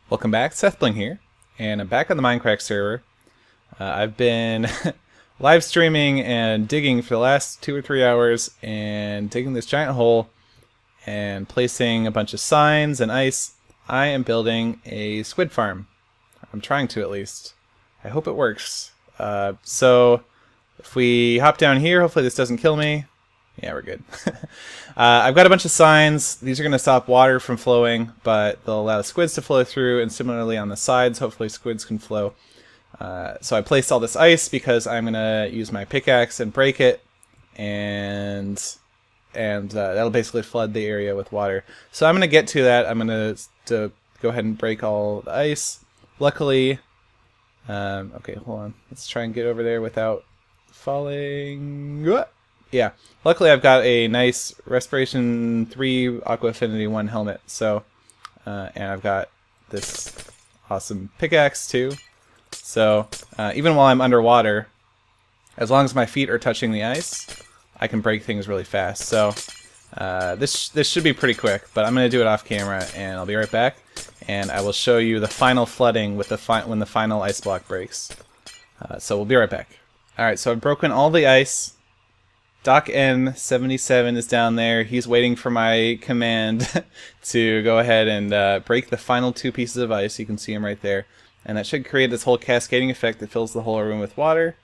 Welcome back, SethBling here, and I'm back on the MindCrack server. I've been live streaming and digging for the last 2 or 3 hours, and digging this giant hole and placing a bunch of signs and ice. I am building a squid farm. I'm trying to, at least. I hope it works. So if we hop down here, hopefully this doesn't kill me. Yeah, we're good. I've got a bunch of signs. These are going to stop water from flowing, but they'll allow squids to flow through, and similarly on the sides, hopefully squids can flow. So I placed all this ice because I'm going to use my pickaxe and break it, and that'll basically flood the area with water. So I'm going to get to that. I'm going to go ahead and break all the ice. Luckily, okay, hold on. Let's try and get over there without falling. Yeah, luckily I've got a nice Respiration 3 Aqua Affinity 1 helmet, so, and I've got this awesome pickaxe too, so even while I'm underwater, as long as my feet are touching the ice, I can break things really fast. So this should be pretty quick, but I'm going to do it off camera, and I'll be right back, and I will show you the final flooding with when the final ice block breaks. So we'll be right back. Alright, so I've broken all the ice. Doc N77 is down there. He's waiting for my command to go ahead and break the final 2 pieces of ice. You can see him right there. And that should create this whole cascading effect that fills the whole room with water.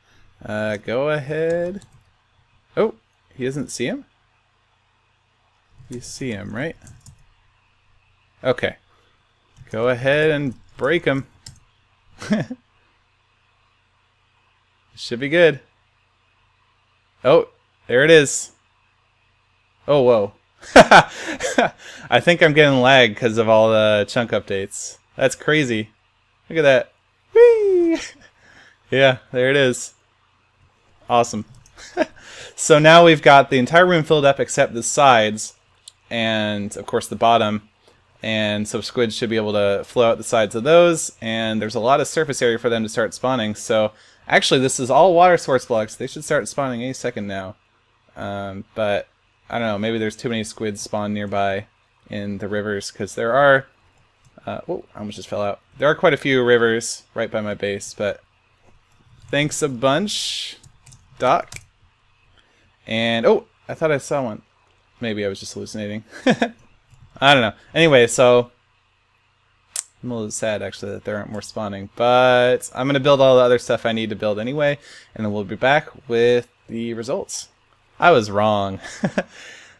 Go ahead. Oh, he doesn't see him? You see him, right? Okay. Go ahead and break him. Should be good. Oh. There it is. Oh, whoa. I think I'm getting lag because of all the chunk updates. That's crazy. Look at that. Whee! Yeah, there it is. Awesome. So now we've got the entire room filled up except the sides and, of course, the bottom. And so squids should be able to flow out the sides of those. And there's a lot of surface area for them to start spawning. So actually, this is all water source blocks. They should start spawning any second now. But I don't know, maybe there's too many squids spawned nearby in the rivers, because there are, oh, I almost just fell out. There are quite a few rivers right by my base, but thanks a bunch, Doc. And, oh, I thought I saw one. Maybe I was just hallucinating. I don't know. Anyway, so I'm a little sad, actually, that there aren't more spawning, but I'm going to build all the other stuff I need to build anyway, and then we'll be back with the results. I was wrong.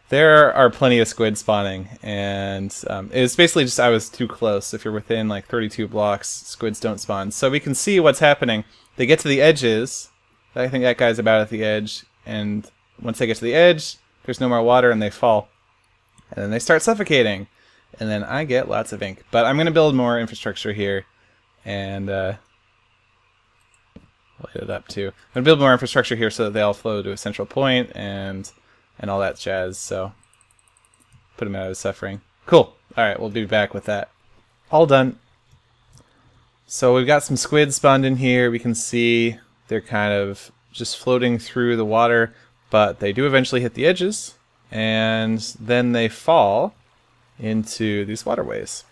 There are plenty of squid spawning, and it was basically just I was too close. If you're within like 32 blocks, squids don't spawn. So we can see what's happening. They get to the edges. I think that guy's about at the edge, and once they get to the edge, there's no more water and they fall. And then they start suffocating, and then I get lots of ink. But I'm going to build more infrastructure here, and light it up too. I'm going to build more infrastructure here so that they all flow to a central point and all that jazz, so put them out of suffering. Cool. Alright, we'll be back with that. All done. So we've got some squids spawned in here. We can see they're kind of just floating through the water, but they do eventually hit the edges, and then they fall into these waterways.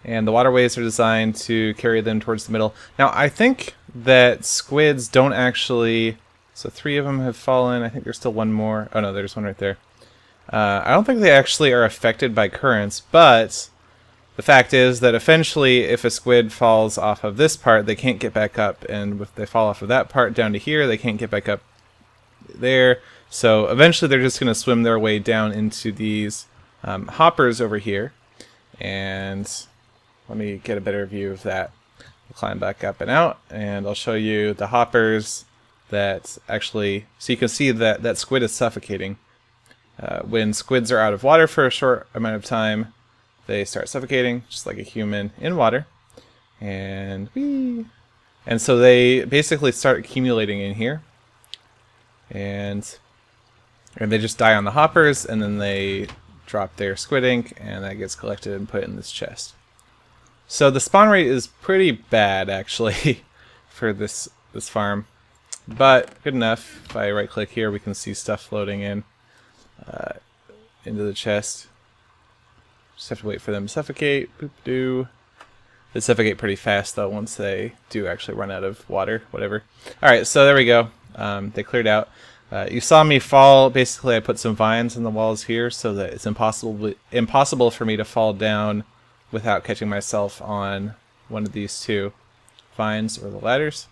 And the waterways are designed to carry them towards the middle. Now, I think that squids don't actually... So 3 of them have fallen. I think there's still one more. Oh, no, there's one right there. I don't think they actually are affected by currents, but the fact is that eventually, if a squid falls off of this part, they can't get back up. And if they fall off of that part down to here, they can't get back up there. So eventually, they're just going to swim their way down into these hoppers over here. And let me get a better view of that. We'll climb back up and out, and I'll show you the hoppers that actually, so you can see that that squid is suffocating. When squids are out of water for a short amount of time, they start suffocating, just like a human in water. And whee! And so they basically start accumulating in here. And they just die on the hoppers, and then they drop their squid ink, and that gets collected and put in this chest. So the spawn rate is pretty bad, actually, for this farm, but good enough. If I right click here, we can see stuff floating in into the chest. Just have to wait for them to suffocate. Boop doo. They suffocate pretty fast though once they do actually run out of water, whatever. Alright, so there we go. They cleared out. You saw me fall. Basically I put some vines in the walls here so that it's impossible for me to fall down without catching myself on one of these two vines or the ladders.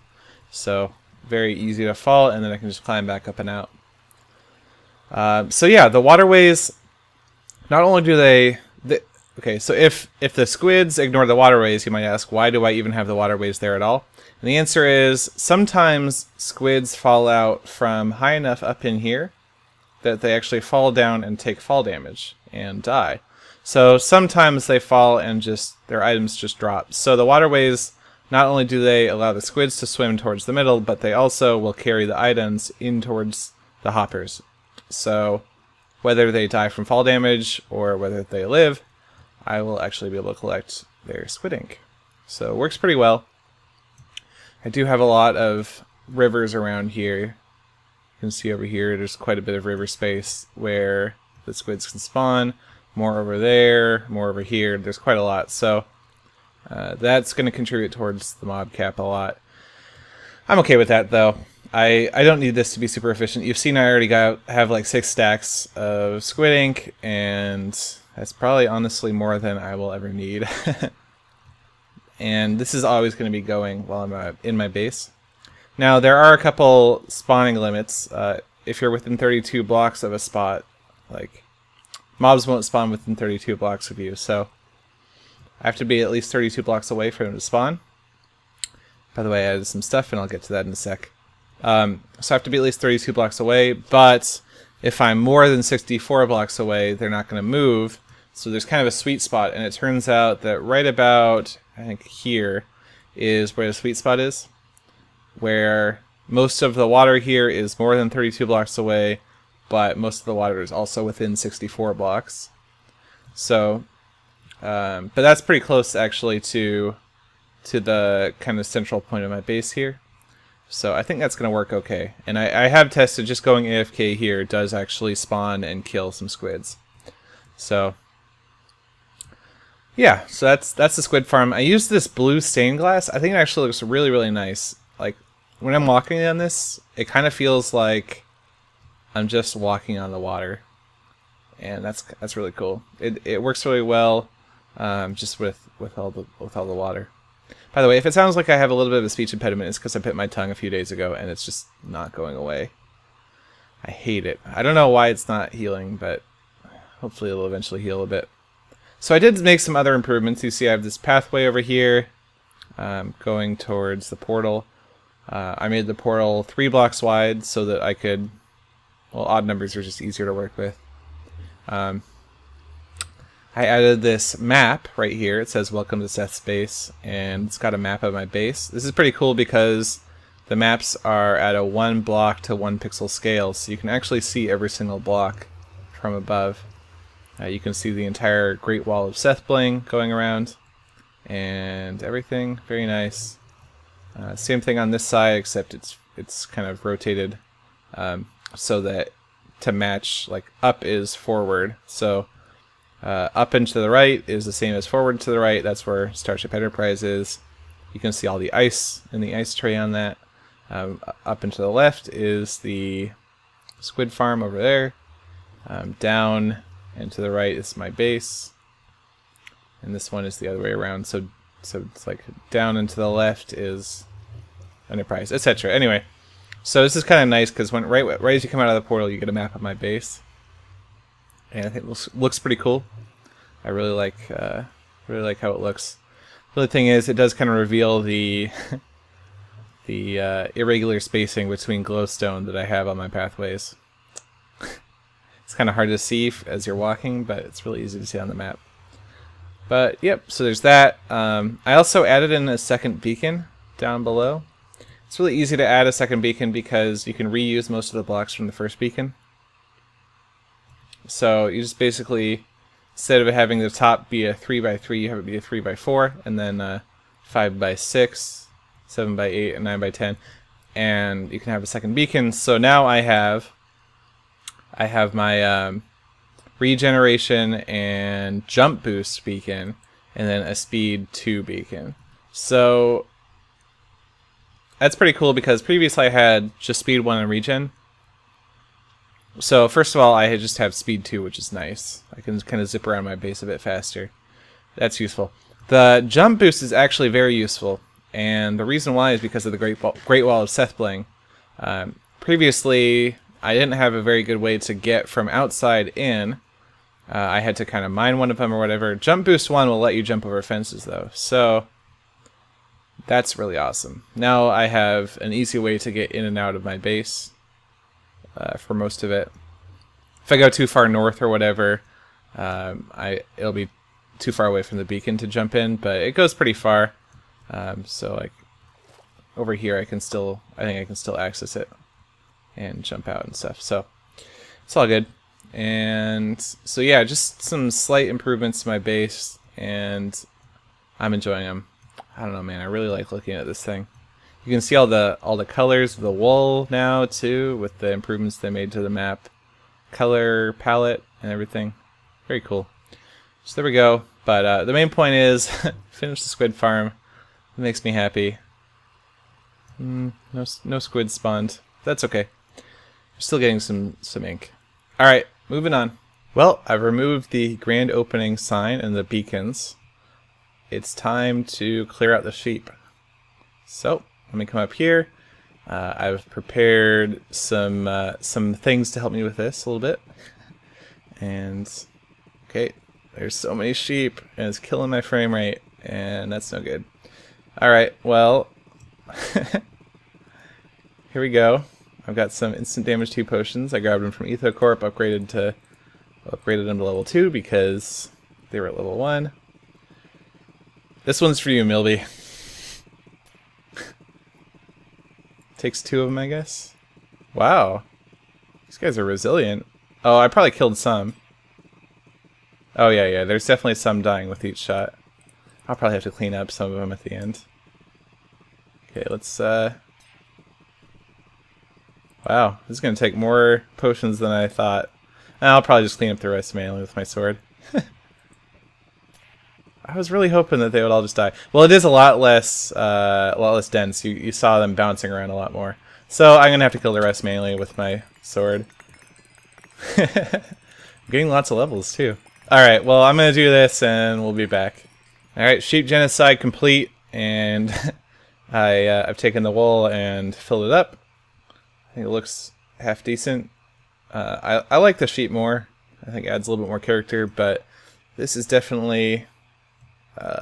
So very easy to fall, and then I can just climb back up and out. So yeah, the waterways, not only do okay, so if the squids ignore the waterways, you might ask, why do I even have the waterways there at all? And the answer is, sometimes squids fall out from high enough up in here that they actually fall down and take fall damage and die. So sometimes they fall and their items just drop. So the waterways, not only do they allow the squids to swim towards the middle, but they also will carry the items in towards the hoppers. So whether they die from fall damage or whether they live, I will actually be able to collect their squid ink. So it works pretty well. I do have a lot of rivers around here. You can see over here there's quite a bit of river space where the squids can spawn. More over there, more over here. There's quite a lot. So that's going to contribute towards the mob cap a lot. I'm okay with that though. I don't need this to be super efficient. You've seen I already have like 6 stacks of squid ink, and that's probably honestly more than I will ever need. And this is always going to be going while I'm in my base. Now there are a couple spawning limits. If you're within 32 blocks of a spot, like mobs won't spawn within 32 blocks of you, so I have to be at least 32 blocks away for them to spawn. By the way, I added some stuff and I'll get to that in a sec. So I have to be at least 32 blocks away, but if I'm more than 64 blocks away, they're not going to move. So there's kind of a sweet spot, and it turns out that right about, I think here, is where the sweet spot is, where most of the water here is more than 32 blocks away, but most of the water is also within 64 blocks. So, but that's pretty close actually to the kind of central point of my base here. So I think that's going to work okay. And I have tested just going AFK here does actually spawn and kill some squids. So yeah, so that's the squid farm. I used this blue stained glass. I think it actually looks really, really nice. Like when I'm walking on this, it kind of feels like I'm just walking on the water. And that's really cool. It works really well just with all the water. By the way, if it sounds like I have a little bit of a speech impediment, it's because I bit my tongue a few days ago and it's just not going away. I hate it. I don't know why it's not healing, but hopefully it'll eventually heal a bit. So I did make some other improvements. You see I have this pathway over here going towards the portal. I made the portal 3 blocks wide so that I could, well, odd numbers are just easier to work with. I added this map right here. It says welcome to Seth's base, and it's got a map of my base. This is pretty cool because the maps are at a 1 block to 1 pixel scale, so you can actually see every single block from above. You can see the entire Great Wall of SethBling going around and everything. Very nice. Same thing on this side, except it's kind of rotated so that to match, like up is forward. So up and to the right is the same as forward to the right. That's where Starship Enterprise is. You can see all the ice in the ice tray on that. Up and to the left is the Squid Farm over there. Down and to the right is my base. And this one is the other way around. So it's like down and to the left is Enterprise, etc. Anyway, so this is kind of nice because when right as you come out of the portal, you get a map of my base. And I think it looks pretty cool. I really like how it looks. The other thing is, it does kind of reveal the irregular spacing between glowstone that I have on my pathways. It's kind of hard to see as you're walking, but it's really easy to see on the map. But yep, so there's that. I also added in a second beacon down below. It's really easy to add a second beacon because you can reuse most of the blocks from the first beacon. So you just basically, instead of having the top be a 3x3, you have it be a 3x4, and then 5x6, 7x8, and 9x10, and you can have a second beacon. So now I have my regeneration and jump boost beacon, and then a speed 2 beacon. So that's pretty cool because previously I had just speed 1 and regen. So first of all, I just have speed 2, which is nice. I can kind of zip around my base a bit faster. That's useful. The jump boost is actually very useful, and the reason why is because of the Great Wall of SethBling. Previously, I didn't have a very good way to get from outside in. I had to kind of mine one of them or whatever. Jump boost 1 will let you jump over fences though, so that's really awesome. Now I have an easy way to get in and out of my base for most of it. If I go too far north or whatever, it'll be too far away from the beacon to jump in, but it goes pretty far. So like over here, I think I can still access it and jump out and stuff. So it's all good. And so yeah, just some slight improvements to my base, and I'm enjoying them. I don't know, man. I really like looking at this thing. You can see all the colors of the wool now too, with the improvements they made to the map, color palette, and everything. Very cool. So there we go. But the main point is finish the squid farm. It makes me happy. No squid spawned. That's okay. We're still getting some ink. All right, moving on. Well, I've removed the grand opening sign and the beacons. It's time to clear out the sheep. So let me come up here. I've prepared some things to help me with this a little bit. And okay, there's so many sheep, and it's killing my frame rate, and that's no good. All right, well, here we go. I've got some instant damage 2 potions. I grabbed them from EthoCorp, upgraded them to level 2 because they were at level 1. This one's for you, Milby. Takes 2 of them, I guess. Wow. These guys are resilient. Oh, I probably killed some. Oh, yeah, there's definitely some dying with each shot. I'll probably have to clean up some of them at the end. Okay, let's, wow, this is going to take more potions than I thought. I'll probably just clean up the rest manually with my sword. I was really hoping that they would all just die. Well, it is a lot less dense. You saw them bouncing around a lot more. So I'm gonna have to kill the rest manually with my sword. I'm getting lots of levels too. All right, well I'm gonna do this and we'll be back. All right, sheep genocide complete, and I've taken the wool and filled it up. I think it looks half decent. I like the sheep more. I think it adds a little bit more character, but this is definitely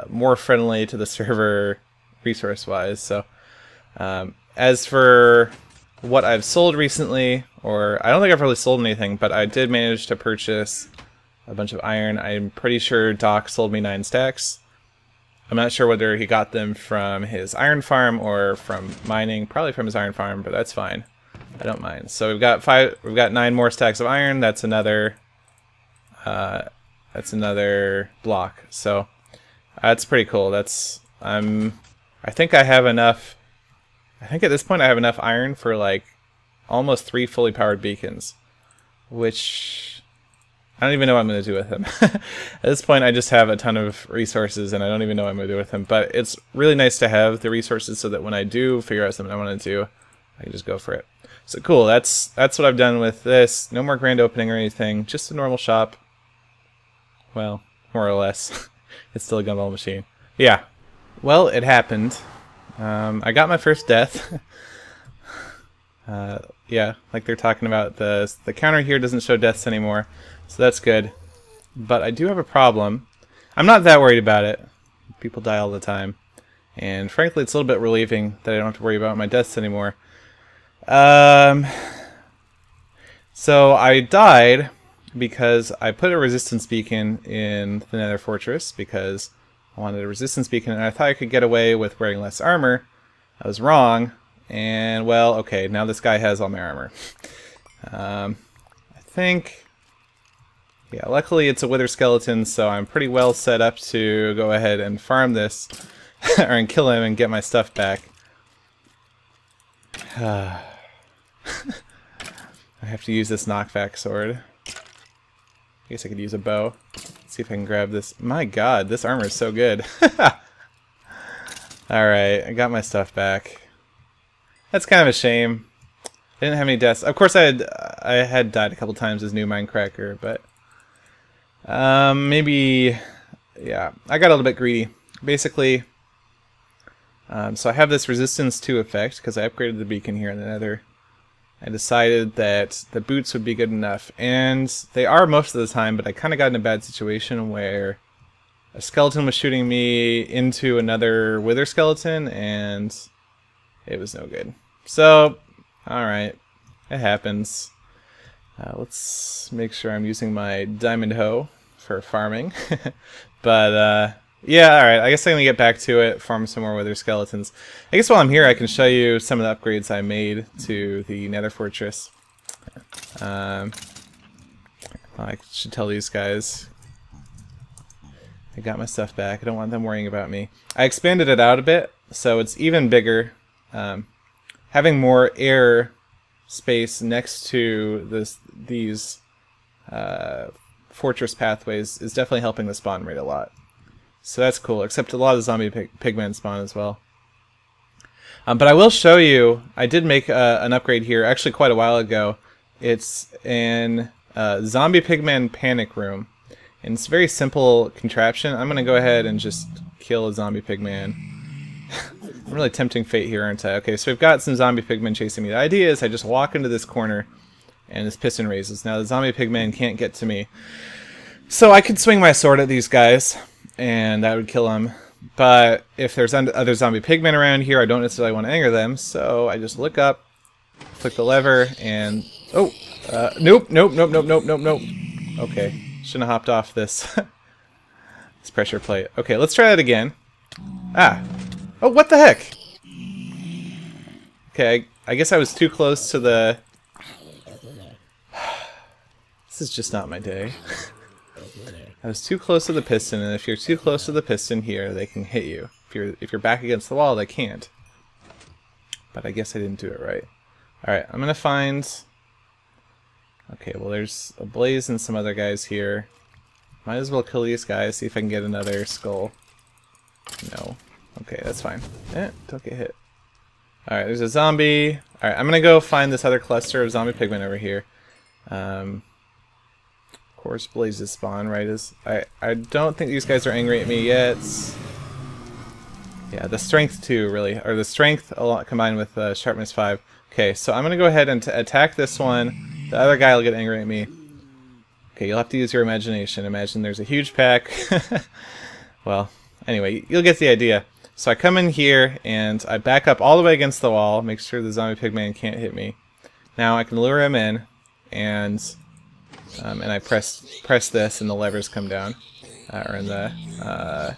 more friendly to the server resource-wise. So, as for what I've sold recently, or I don't think I've really sold anything, but I did manage to purchase a bunch of iron. I'm pretty sure Doc sold me 9 stacks. I'm not sure whether he got them from his iron farm or from mining. Probably from his iron farm, but that's fine. I don't mind. So we've got 9 more stacks of iron. That's another block. So that's pretty cool. I think I have enough. I think at this point I have enough iron for like almost 3 fully powered beacons, which I don't even know what I'm going to do with them. At this point I just have a ton of resources and I don't even know what I'm going to do with them, but it's really nice to have the resources so that when I do figure out something I want to do, I can just go for it. So cool, that's what I've done with this. No more grand opening or anything, just a normal shop. Well, more or less. It's still a gumball machine. Yeah. Well, it happened. I got my first death. Yeah, like they're talking about, the counter here doesn't show deaths anymore, so that's good. But I do have a problem. I'm not that worried about it. People die all the time. And frankly, it's a little bit relieving that I don't have to worry about my deaths anymore. So I died because I put a resistance beacon in the Nether fortress because I wanted a resistance beacon and I thought I could get away with wearing less armor. I was wrong, and well, okay, now this guy has all my armor. I think, yeah, luckily it's a wither skeleton, so I'm pretty well set up to go ahead and farm this, or kill him and get my stuff back. I have to use this knockback sword. guess I could use a bow. Let's see if I can grab this. My god, this armor is so good. Alright, I got my stuff back. That's kind of a shame. I didn't have any deaths. Of course, I had died a couple times as new Mindcracker, but maybe, yeah, I got a little bit greedy. Basically, so I have this resistance 2 effect because I upgraded the beacon here in the Nether. I decided that the boots would be good enough, and they are most of the time, but I kind of got in a bad situation where a skeleton was shooting me into another wither skeleton, and it was no good. So, alright, it happens. Let's make sure I'm using my diamond hoe for farming. But, yeah, alright, I guess I'm going to get back to it, farm some more wither skeletons. I guess while I'm here I can show you some of the upgrades I made to the Nether Fortress. I should tell these guys. I got my stuff back. I don't want them worrying about me. I expanded it out a bit, so it's even bigger. Having more air space next to these fortress pathways is definitely helping the spawn rate a lot. So that's cool, except a lot of zombie pigmen spawn as well. But I will show you, I did make an upgrade here actually quite a while ago. It's in zombie pigmen panic room. And it's a very simple contraption. I'm going to go ahead and just kill a zombie pigman. I'm really tempting fate here, aren't I? Okay, so we've got some zombie pigmen chasing me. The idea is I just walk into this corner and this piston raises. Now the zombie pigmen can't get to me. So I could swing my sword at these guys and that would kill them. But if there's other zombie pigmen around here, I don't necessarily want to anger them. So I just look up, click the lever, and... oh! Nope, nope, nope, nope, nope, nope, nope. Okay. Shouldn't have hopped off this this pressure plate. Okay, let's try that again. Ah! Oh, what the heck? Okay, I guess I was too close to the... This is just not my day. I was too close to the piston, and if you're too close to the piston here, they can hit you. If you're back against the wall, they can't. But I guess I didn't do it right. Alright, I'm gonna find... Okay, well there's a blaze and some other guys here. Might as well kill these guys, see if I can get another skull. No. Okay, that's fine. Don't get hit. Alright, there's a zombie. Alright, I'm gonna go find this other cluster of zombie pigmen over here. Of course blazes spawn, right? I don't think these guys are angry at me yet. Yeah, the strength 2 really, or the strength a lot combined with sharpness 5. Okay, so I'm gonna go ahead and attack this one. The other guy will get angry at me. Okay, you'll have to use your imagination. Imagine there's a huge pack. Well, anyway, you'll get the idea. So I come in here and I back up all the way against the wall, make sure the zombie pigman can't hit me. Now I can lure him in, and I press this, and the levers come down, or in the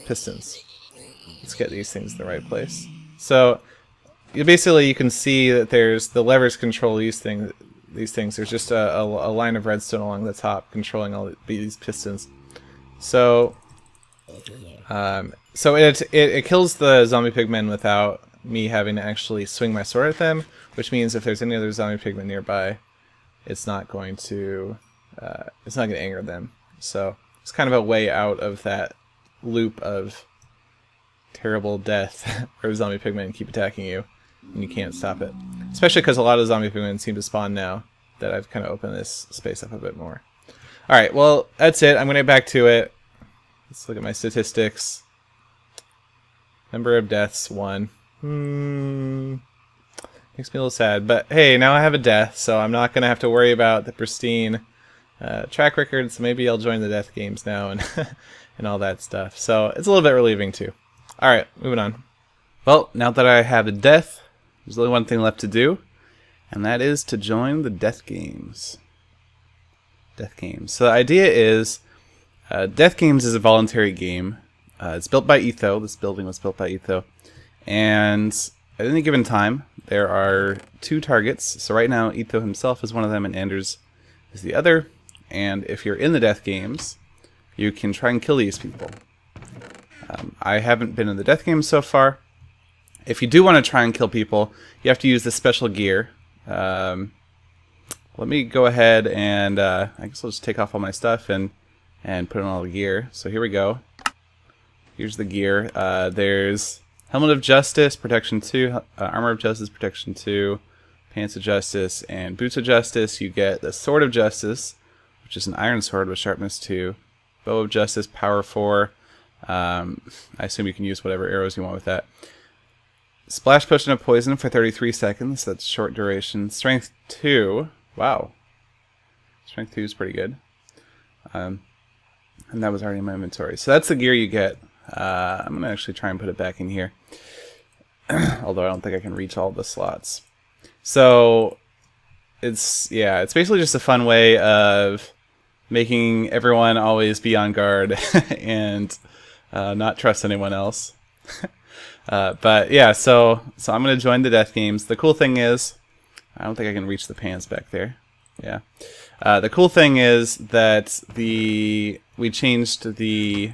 pistons. Let's get these things in the right place. So basically, you can see that there's the levers control these things. There's just a line of redstone along the top controlling all these pistons. So, it kills the zombie pigmen without me having to actually swing my sword at them, which means if there's any other zombie pigmen nearby, it's not going to anger them. So it's kind of a way out of that loop of terrible death where zombie pigmen keep attacking you and you can't stop it. Especially because a lot of zombie pigmen seem to spawn now that I've kind of opened this space up a bit more. Alright, well, that's it. I'm going to get back to it. Let's look at my statistics. Number of deaths, 1. Makes me a little sad, but hey, now I have a death, so I'm not going to have to worry about the pristine track record, so maybe I'll join the death games now and, and all that stuff. So it's a little bit relieving too. Alright, moving on. Well, now that I have a death, there's only one thing left to do, and that is to join the death games. Death games. So the idea is, Death Games is a voluntary game. It's built by Etho. This building was built by Etho. And at any given time, there are 2 targets. So right now, Etho himself is one of them, and Anders is the other. And if you're in the Death Games, you can try and kill these people. I haven't been in the Death Games so far. If you do want to try and kill people, you have to use this special gear. What let me go ahead and I guess I'll just take off all my stuff and put on all the gear. So here we go. Here's the gear. There's Helmet of Justice, Protection 2, Armor of Justice, Protection 2, Pants of Justice, and Boots of Justice. You get the Sword of Justice, which is an iron sword with sharpness 2. Bow of Justice, Power 4. I assume you can use whatever arrows you want with that. Splash Potion of Poison for 33 seconds. That's short duration. Strength 2. Wow. Strength 2 is pretty good. And that was already in my inventory. So that's the gear you get. I'm going to actually try and put it back in here. Although I don't think I can reach all the slots. So it's basically just a fun way of making everyone always be on guard and not trust anyone else. But yeah, so I'm going to join the death games. The cool thing is, I don't think I can reach the pants back there. Yeah. The cool thing is that we changed the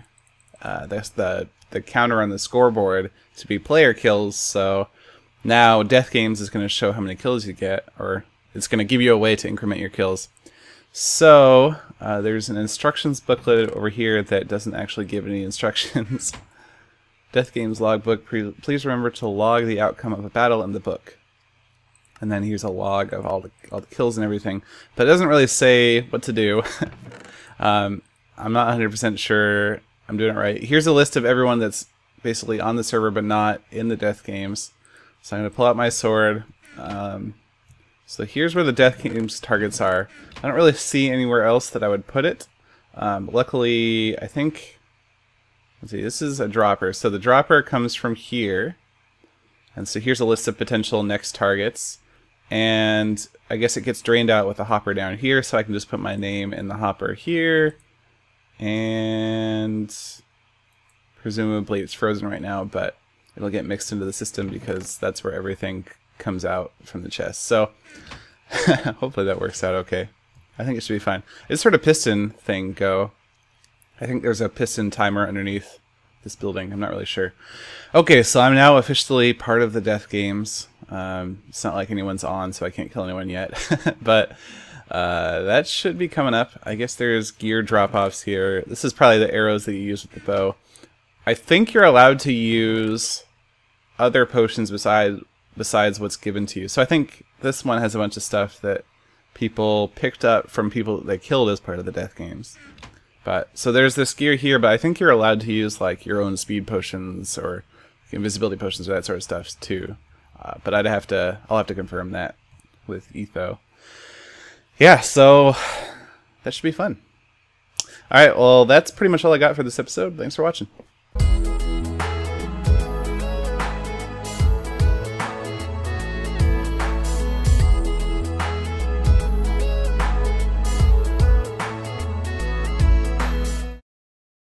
counter on the scoreboard to be player kills. So now death games is going to show how many kills you get, or it's going to give you a way to increment your kills. So there's an instructions booklet over here that doesn't actually give any instructions. Death Games logbook. Please remember to log the outcome of a battle in the book. And then here's a log of all the kills and everything, but it doesn't really say what to do. I'm not 100% sure I'm doing it right. Here's a list of everyone that's basically on the server but not in the death games. So I'm going to pull out my sword. So here's where the death games targets are. I don't really see anywhere else that I would put it. Luckily, I think, let's see, this is a dropper. So the dropper comes from here. And so here's a list of potential next targets. And I guess it gets drained out with a hopper down here, so I can just put my name in the hopper here. And presumably it's frozen right now, but it'll get mixed into the system because that's where everything comes out from the chest. So hopefully that works out okay. I think it should be fine. It's sort of piston thing go. I think there's a piston timer underneath this building. I'm not really sure. Okay, so I'm now officially part of the death games. It's not like anyone's on, so I can't kill anyone yet. But that should be coming up. I guess there's gear drop-offs here. This is probably the arrows that you use with the bow. I think you're allowed to use other potions besides what's given to you. So I think this one has a bunch of stuff that people picked up from people that they killed as part of the death games. But so there's this gear here, but I think you're allowed to use like your own speed potions or invisibility potions or that sort of stuff too. But I'll have to confirm that with Etho. Yeah, so that should be fun. All right, well, that's pretty much all I got for this episode. Thanks for watching.